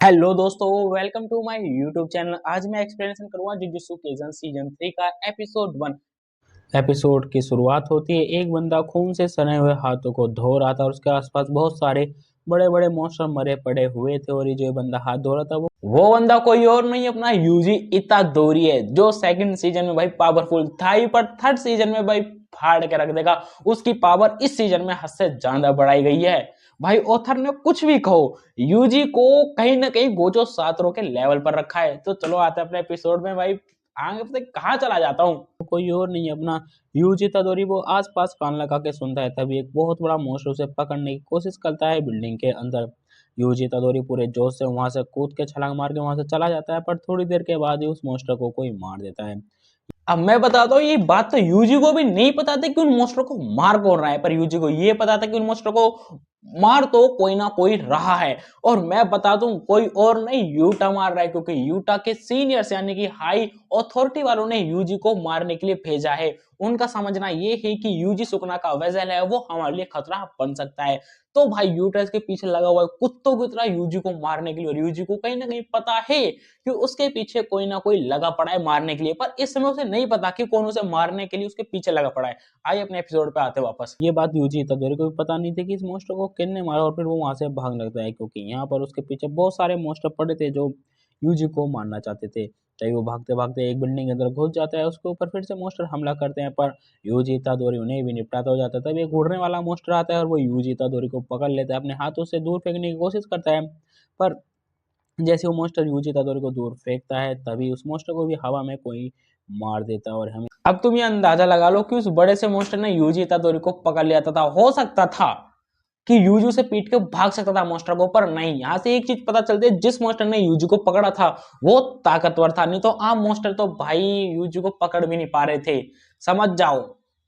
Hello दोस्तों, welcome to my YouTube channel. आज मैं एक्सप्लेनेशन करूंगा जुजुत्सु काइसेन सीजन 3 का एपिसोड 1। एपिसोड की शुरुआत होती है, एक बंदा खून से सने हुए हाथों को धो रहा था और उसके आसपास बहुत सारे बड़े बड़े मॉन्स्टर मरे पड़े हुए थे। और ये जो बंदा हाथ धो रहा था वो बंदा कोई और नहीं, अपना यूजी इतादोरी है, जो सेकंड सीजन में भाई पावरफुल था ही, पर थर्ड सीजन में भाई फाड़ के रख देगा। उसकी पावर इस सीजन में हद से ज्यादा बढ़ाई गई है। भाई ऑथर ने कुछ भी कहो, यूजी को कहीं ना कहीं गोजो सातरों के लेवल पर रखा है। तो चलो आते हैं अपने एपिसोड में। भाई आगे पता कहाँ चला जाता हूँ, कोई और नहीं अपना यूजी तदोरी। वो आसपास कान लगा के सुनता है, तभी एक बहुत बड़ा मॉन्स्टर उसे पकड़ने की कोशिश करता है बिल्डिंग के अंदर। यूजी तदोरी पूरे जोश से वहां से कूद के छलांग मार के वहां से चला जाता है, पर थोड़ी देर के बाद ही उस मॉन्स्टर को कोई मार देता है। अब मैं बताता हूँ, ये बात तो यूजी को भी नहीं पता था कि उन मॉन्स्टर को मार कौन रहा है, पर यूजी को ये पता था कि उन मॉन्स्टर को मार तो कोई ना कोई रहा है। और मैं बता दूं, कोई और नहीं, यूटा मार रहा है, क्योंकि यूटा के सीनियर्स यानी कि हाई अथॉरिटी वालों ने यूजी को मारने के लिए भेजा है। उनका समझना ये है कि यूजी सुकना का वेजल है, वो हमारे लिए खतरा बन सकता है। तो भाई यूटा इसके पीछे लगा हुआ है कुत्तों की तरह यूजी को मारने के लिए। और यूजी को कहीं ना कहीं पता है कि उसके पीछे कोई ना कोई लगा पड़ा है मारने के लिए, पर इस समय उसे नहीं पता कि कौन उसे मारने के लिए उसके पीछे लगा पड़ा है। आइए अपने एपिसोड पे आते वापस। ये बात यूजी तदोरी को भी पता नहीं थी कि इस मॉन्स्टर को किसने मारा, और फिर वो वहां से भाग लगता है, क्योंकि यहाँ पर उसके पीछे बहुत सारे मॉन्स्टर पड़े थे जो यूजी को मारना चाहते थे। चाहे वो भागते भागते एक बिल्डिंग के अंदर घुस जाता है, उसके ऊपर फिर से मॉन्स्टर हमला करते हैं, पर यूजी तदोरी उन्हें भी निपटाता हो जाता है। तब एक उड़ने वाला मॉन्स्टर आता है और वो यूजी तदोरी को पकड़ लेता है, अपने हाथों से दूर फेंकने की कोशिश करता है, पर जैसे वो मॉन्स्टर यूजी तदोरी को दूर फेंकता है, तभी उस मॉन्स्टर को भी हवा में कोई मार देता है। और हमें अब तुम ये अंदाजा लगा लो कि उस बड़े से मॉन्स्टर ने यूजी तदोरी को पकड़ लिया था। हो सकता था कि यूजू से पीट के भाग सकता था मॉन्स्टर को, पर नहीं। यहां से एक चीज पता चलती है, जिस मॉन्स्टर ने यूजू को पकड़ा था वो ताकतवर था, नहीं तो आम मॉन्स्टर तो भाई यूजू को पकड़ भी नहीं पा रहे थे। समझ जाओ,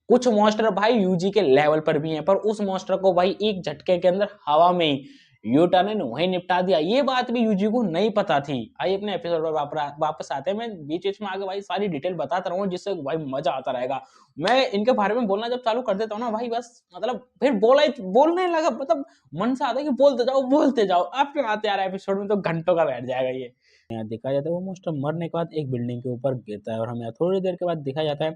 कुछ मॉन्स्टर भाई यूजी के लेवल पर भी हैं, पर उस मॉन्स्टर को भाई एक झटके के अंदर हवा में ही यूटा ने वही निपटा दिया। ये बात भी यूजी को नहीं पता थी। आइए अपने एपिसोड पर वापस आते हैं। मैं बीच बीच में आगे भाई सारी डिटेल बताता रहूंगा, जिससे भाई मजा आता रहेगा। मैं इनके बारे में बोलना जब चालू कर देता हूँ ना भाई, बस मतलब फिर बोलने लगा, मतलब मन से आता है कि बोलते जाओ। अब फिर आते आ रहा है एपिसोड में तो घंटों का बैठ जाएगा ये। यहाँ दिखाया जाता है वो मॉन्स्टर मरने के बाद एक बिल्डिंग के ऊपर गिरता है, और हमें थोड़ी देर के बाद दिखाया जाता है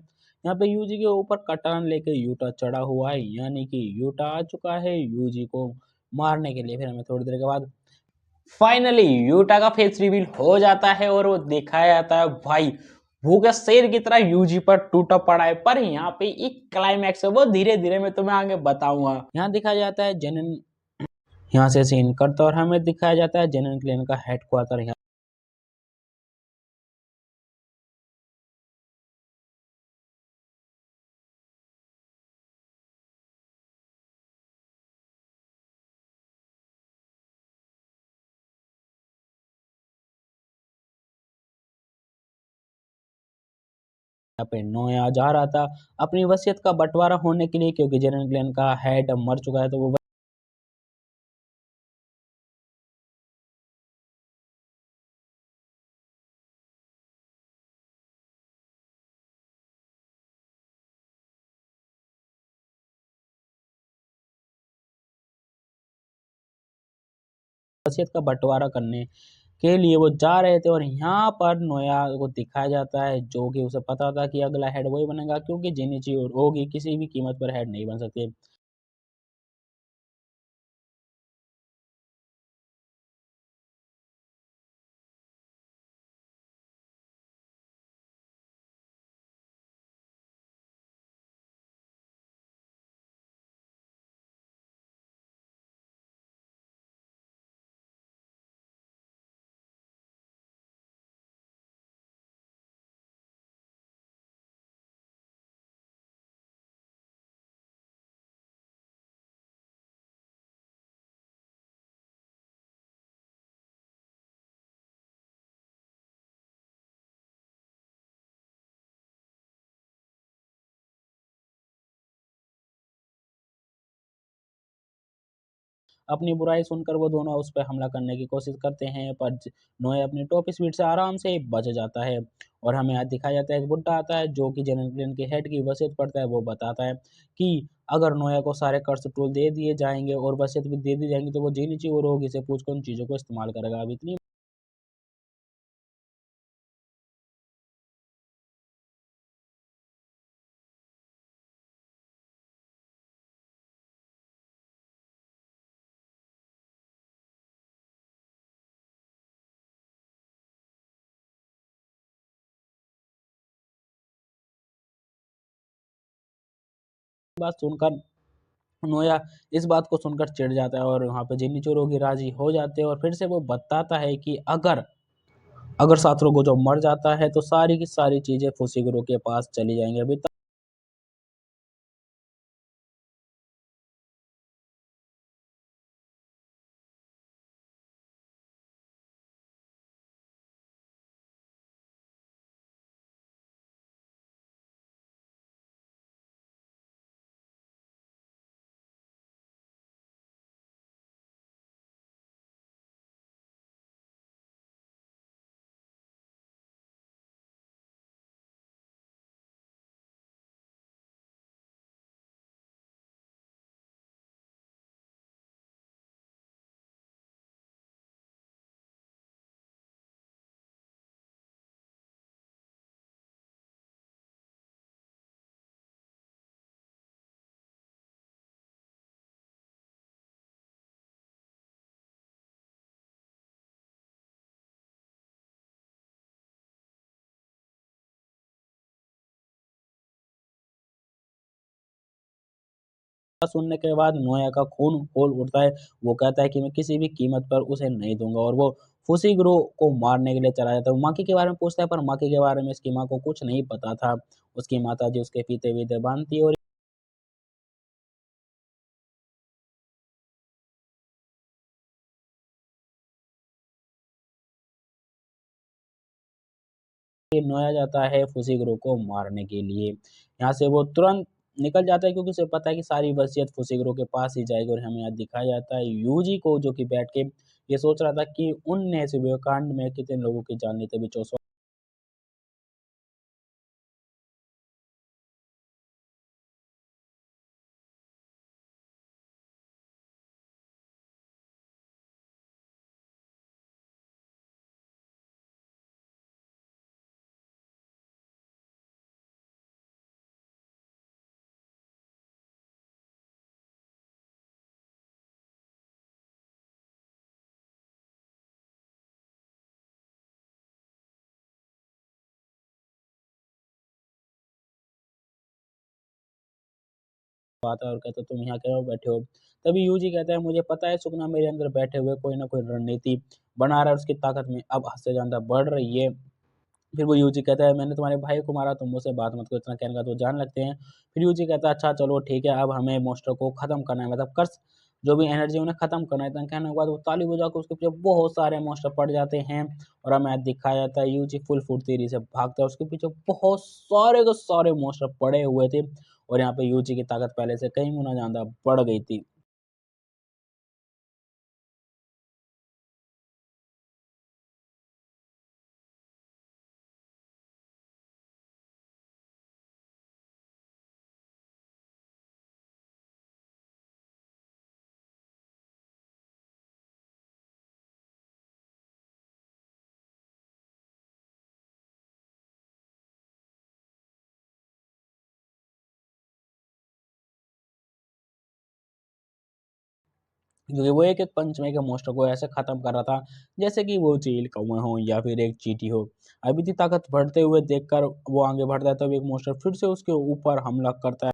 यहाँ पे यूजी के ऊपर कटान लेके यूटा चढ़ा हुआ है, यानी कि यूटा आ चुका है यूजी को मारने के लिए। फिर हमें थोड़ी देर के बाद फाइनली यूटा का फेस रिवील हो जाता है, और वो दिखाया जाता है भाई भूखा शेर की तरह यूजी पर टूटा पड़ा है। पर यहाँ पे एक क्लाइमैक्स है, वो धीरे धीरे मैं तुम्हें आगे बताऊंगा। यहाँ दिखाया जाता है जेनन, यहाँ से सीन करता और हमें दिखाया जाता है जेनन क्लेन का हेडक्वार्टर। यहाँ पे नोया जा रहा था अपनी वसीयत का बंटवारा होने के लिए, क्योंकि जेनन क्लेन का हेड मर चुका है, तो वो वसीयत का बंटवारा करने के लिए वो जा रहे थे। और यहाँ पर नोया को दिखाया जाता है, जो कि उसे पता था कि अगला हेड वही बनेगा, क्योंकि जेनिची और ओगी किसी भी कीमत पर हेड नहीं बन सकते। अपनी बुराई सुनकर वो दोनों उस पर हमला करने की कोशिश करते हैं, पर नोए अपनी टॉप स्पीड से आराम से बच जाता है। और हमें आज दिखाया जाता है एक बुड्ढा आता है, जो कि जनरल क्लेन के हेड की वसीयत पढ़ता है। वो बताता है कि अगर नोया को सारे कर्ज टूल दे दिए जाएंगे और वसीयत भी दे दी जाएंगी, तो वो जेनिची और ओगी से पूछकर उन चीज़ों को इस्तेमाल करेगा। अब इतनी बात सुनकर नोया इस बात को सुनकर चिढ़ जाता है और वहाँ पे जिन्नी चोर की राजी हो जाते हैं और फिर से वो बताता है कि अगर अगर सातों जो मर जाता है तो सारी की सारी चीजें फुसिगुरु के पास चली जाएंगी। अभी सुनने के बाद नोया का खून खोल उठता है। वो कहता है कि मैं किसी भी कीमत पर उसे नहीं दूंगा और वो फुसिग्रो को मारने के लिए चला जाता है। वो माकी के बारे में पूछता है पर माकी के बारे में इसकी माँ को कुछ नहीं पता था। उसकी माता जी उसके फीते वीते बांधती है और ये नोया जाता है फुसिग्रो को मारने के लिए। यहाँ से वो तुरंत निकल जाता है क्योंकि उसे पता है कि सारी वसीयत फुसिग्रो के पास ही जाएगी और हमें यहाँ दिखाया जाता है यूजी को जो कि बैठ के ये सोच रहा था कि उनने कांड में कितने लोगों की जान ली थी। आता है और कहता है तुम यहाँ क्यों बैठे हो। तभी यूजी कहता है मुझे पता है सुकना मेरे अंदर बैठे हुए कोई ना कोई रणनीति बना रहा है, उसकी ताकत में अब हद से ज्यादा बढ़ रही है। फिर वो यूजी कहता है मैंने तुम्हारे भाई को मारा, तुम मुझसे बात मत करो, इतना कहने का तो जान लगते हैं। फिर यूजी कहता है अच्छा चलो ठीक है, अब हमें मॉन्स्टर को खत्म करना है, मतलब कर्स जो भी एनर्जी उन्हें खत्म करना है। इतना कहने के बाद वो ताली बजा के उसके पीछे बहुत सारे मॉन्स्टर पड़ जाते हैं और हमें दिखाया जाता है यूजी फुल फुर्तीली से भागता है, उसके पीछे बहुत सारे के सारे मॉन्स्टर पड़े हुए थे और यहाँ पे यूजी की ताकत पहले से कई गुना ज्यादा बढ़ गई थी। क्योंकि वो एक एक पंच में के मॉन्स्टर को ऐसे खत्म कर रहा था जैसे कि वो चील कौवा हो या फिर एक चींटी हो। अभी इतनी ताकत बढ़ते हुए देखकर वो आगे बढ़ता है तब एक मॉन्स्टर फिर से उसके ऊपर हमला करता है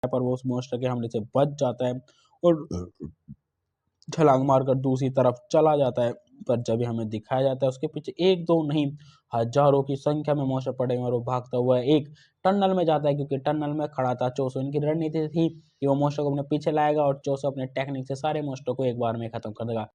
पर वो उस मॉन्स्टर के हमले से बच जाता है और छलांग मारकर दूसरी तरफ चला जाता है। पर जब हमें दिखाया जाता है उसके पीछे एक दो नहीं हजारों की संख्या में मॉन्स्टर पड़े हुए हैं और वो भागता हुआ एक टनल में जाता है क्योंकि टनल में खड़ा था चोसो। इनकी रणनीति थी कि वो मॉन्स्टर को अपने पीछे लाएगा और चोसो अपने टेक्निक से सारे मॉन्स्टर को एक बार में खत्म कर देगा।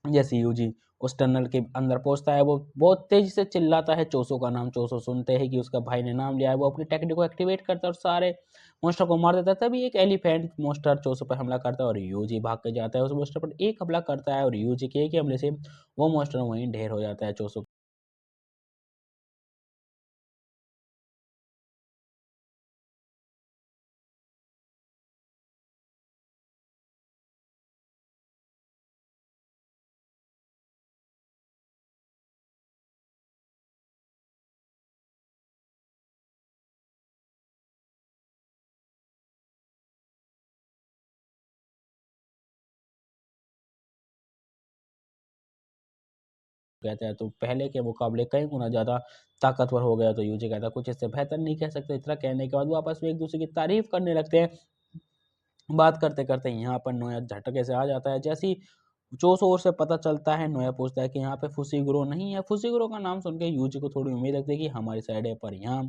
जैसे यूजी उस टनल के अंदर पहुंचता है वो बहुत तेजी से चिल्लाता है चोसो का नाम। चोसो सुनते हैं कि उसका भाई ने नाम लिया है, वो अपनी टेक्निक को एक्टिवेट करता है और सारे मॉन्स्टर को मार देता है। तभी एक एलिफेंट मॉन्स्टर चोसो पर हमला करता है और यूजी भाग के जाता है उस मॉन्स्टर पर एक हमला करता है और यूजी के एक ही हमले से वो मॉन्स्टर वहीं ढेर हो जाता है चोसो कहता है तो पहले के मुकाबले कई गुना ज़्यादा ताकतवर हो गया। तो यूजी कहता है कुछ इससे बेहतर नहीं कह सकते। इतना कहने के बाद वो आपस में एक-दूसरे की तारीफ़ करने लगते हैं। बात करते-करते यहाँ पर नोया झटके से आ जाता है। जैसे ही चोसो ओर से पता चलता है, नोया पूछता है कि यहाँ पे फुशीगिरो नहीं है। फुशीगिरो का नाम सुन के यूजी को थोड़ी उम्मीद लगती है कि हमारी साइड है, पर यहाँ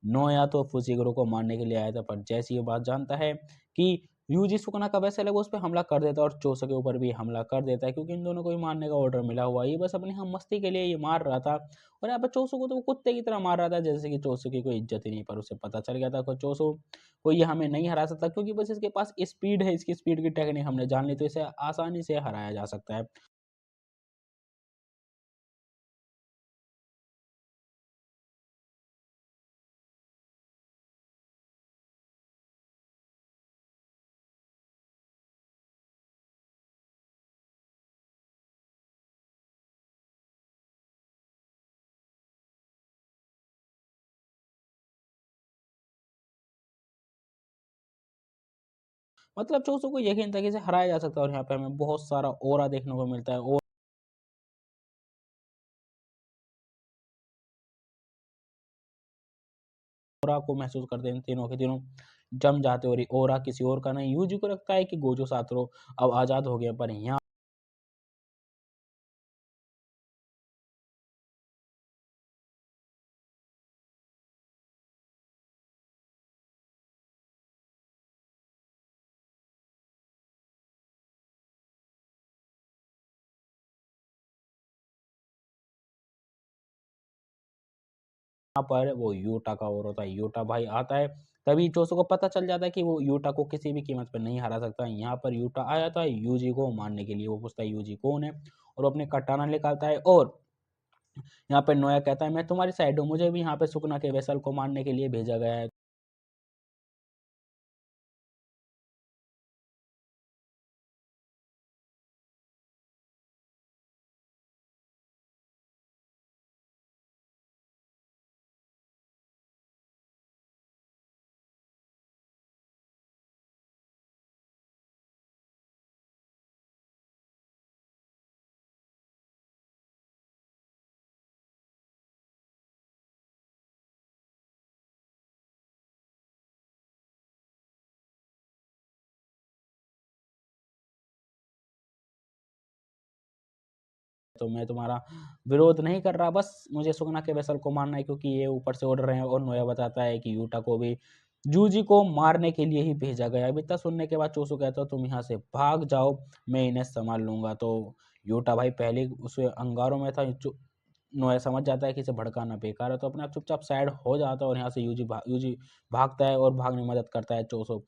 नोया तो फुशीगिरो को मारने के लिए आया था। पर जैसे ही ये बात जानता है कि यूजी सुकना का वैसे वो उस पे हमला कर देता है और चोसो के ऊपर भी हमला कर देता है, क्योंकि इन दोनों को ही मारने का ऑर्डर मिला हुआ है। ये बस अपनी हम मस्ती के लिए ये मार रहा था और यहाँ पे चोसो को तो वो कुत्ते की तरह मार रहा था, जैसे कि चोसो की कोई इज्जत ही नहीं। पर उसे पता चल गया था कि चोसो को ये हमें नहीं हरा सकता, क्योंकि बस इसके पास स्पीड है, इसकी स्पीड की टेक्निक हमने जान ली तो इसे आसानी से हराया जा सकता है। मतलब चूसों को यकीन था कि इसे हराया जा सकता है और यहाँ पे हमें बहुत सारा ऑरा देखने को मिलता है। ऑरा को महसूस करते हैं, तीनों के तीनों जम जाते हैं और ये ऑरा किसी और का नहीं, यूजी को लगता है कि गोजो सातोरू अब आज़ाद हो गए, पर यहाँ पर वो यूटा का और होता है। यूटा भाई आता है, तभी चोसो को पता चल जाता है कि वो यूटा को किसी भी कीमत पर नहीं हरा सकता। यहाँ पर यूटा आया था यूजी को मारने के लिए। वो पूछता है यूजी कौन है और वो अपने कटाना निकालता है और यहाँ पे नोया कहता है मैं तुम्हारी साइड हूँ, मुझे भी यहाँ पे सुकुना के वेसल को मारने के लिए भेजा गया है। तो मैं तुम्हारा विरोध नहीं कर रहा, बस मुझे सुकना के वेसल को मारना है, क्योंकि ये ऊपर से ऑर्डर है। और नोया बताता है कि यूटा को भी जूजी को मारने के लिए ही भेजा गया है। अब इतना सुनने के बाद चोसू कहता है तुम यहाँ से भाग जाओ, मैं इन्हें संभाल लूंगा। तो यूटा भाई पहले ही उस अंगारों में था। नोया समझ जाता है कि इसे भड़काना बेकार है, तो अपने आप चुपचाप साइड हो जाता है और यहाँ से यूजी भागता है और भागने में मदद करता है चोसू।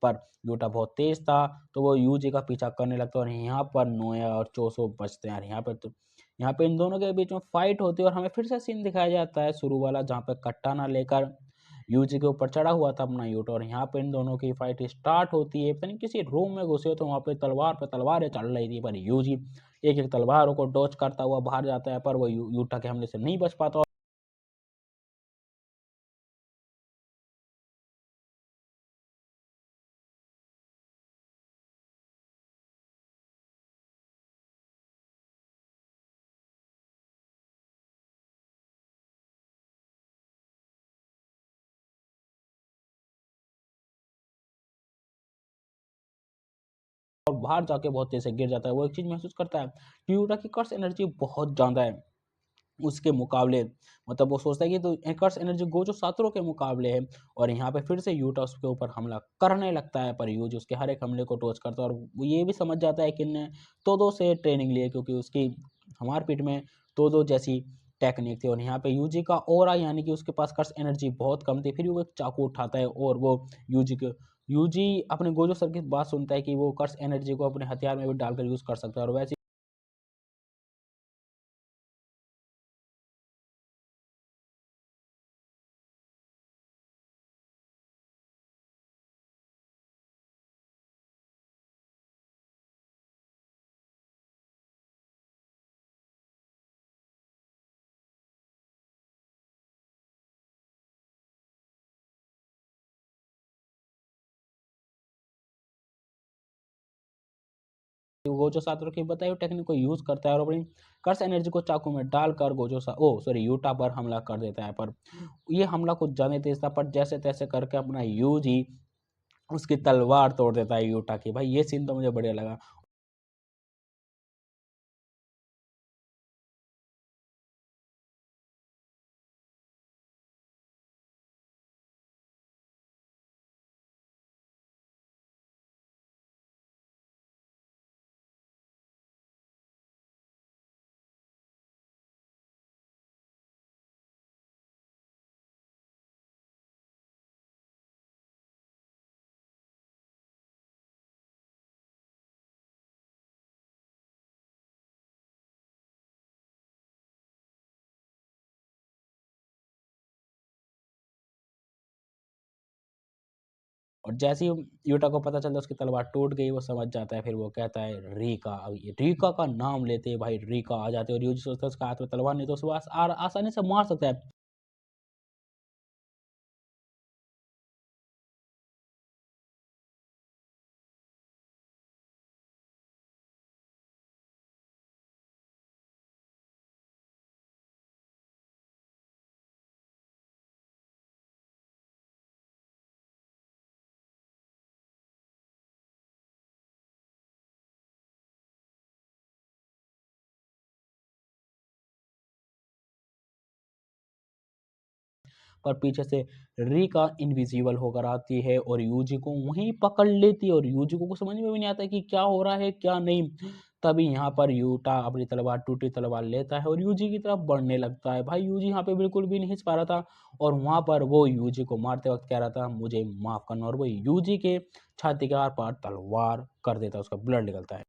पर यूटा बहुत तेज था, तो वो यूजी का पीछा करने लगता है और यहाँ पर नोया और चोसो बचते हैं। और यहाँ पे इन दोनों के बीच में फाइट होती है और हमें फिर से सीन दिखाया जाता है शुरू वाला, जहाँ पे कट्टाना लेकर यूजी के ऊपर चढ़ा हुआ था अपना यूटा। और यहाँ पे इन दोनों की फाइट स्टार्ट होती है। पता नहीं किसी रूम में घुसे हो तो वहाँ पे तलवारें चल रही थी, पर यूजी एक एक तलवारों को डॉच करता हुआ बाहर जाता है, पर वो यूटा के हमले से नहीं बच पाता। और बाहर जाके बहुत तेज से गिर जाता है। वो एक चीज़ महसूस करता है कि यूटा की कर्स एनर्जी बहुत ज़्यादा है उसके मुकाबले। मतलब वो सोचता है कि तो एकर्स एनर्जी गोजो सातोरू के मुकाबले है। और यहाँ पे फिर से यूटा उसके ऊपर हमला करने लगता है, पर यूजी उसके हर एक हमले को टोच करता है और वो ये भी समझ जाता है कि इनने तोदो से ट्रेनिंग ली है, क्योंकि उसकी मारपीट में तोदो जैसी टेक्निक थी। और यहाँ पे यूजी का ऑरा यानी कि उसके पास कर्स एनर्जी बहुत कम थी, फिर वो एक चाकू उठाता है और वो यूजी अपने गोजो सर की बात सुनता है कि वो कर्स एनर्जी को अपने हथियार में भी डालकर यूज कर सकता है। और वैसे गोजो सातोरू की बताई हुई टेक्निक को यूज करता है और अपनी कर्स एनर्जी को चाकू में डालकर यूटा पर हमला कर देता है। पर ये हमला कुछ ज्यादा तेज था, पर जैसे तैसे करके अपना यूजी उसकी तलवार तोड़ देता है यूटा की। भाई ये सीन तो मुझे बढ़िया लगा। और जैसे ही यूटा को पता चलता है उसकी तलवार टूट गई, वो समझ जाता है। फिर वो कहता है रीका। अब ये रीका का नाम लेते ही भाई रीका आ जाते हैं और यूजी सोचता है उसका हाथ में तलवार नहीं तो उसको आसानी से मार सकता है। पर पीछे से रीका इनविजिबल होकर आती है और यूजी को वहीं पकड़ लेती है और यूजी को कुछ समझ में भी नहीं आता कि क्या हो रहा है क्या नहीं। तभी यहाँ पर यूटा अपनी तलवार टूटी तलवार लेता है और यूजी की तरफ बढ़ने लगता है। भाई यूजी यहाँ पे बिल्कुल भी नहीं हिच पा रहा था और वहां पर वो यूजी को मारते वक्त कह रहा था मुझे माफ करना, और वो यूजी के छाती के आर पार तलवार कर देता है, उसका ब्लड निकलता है।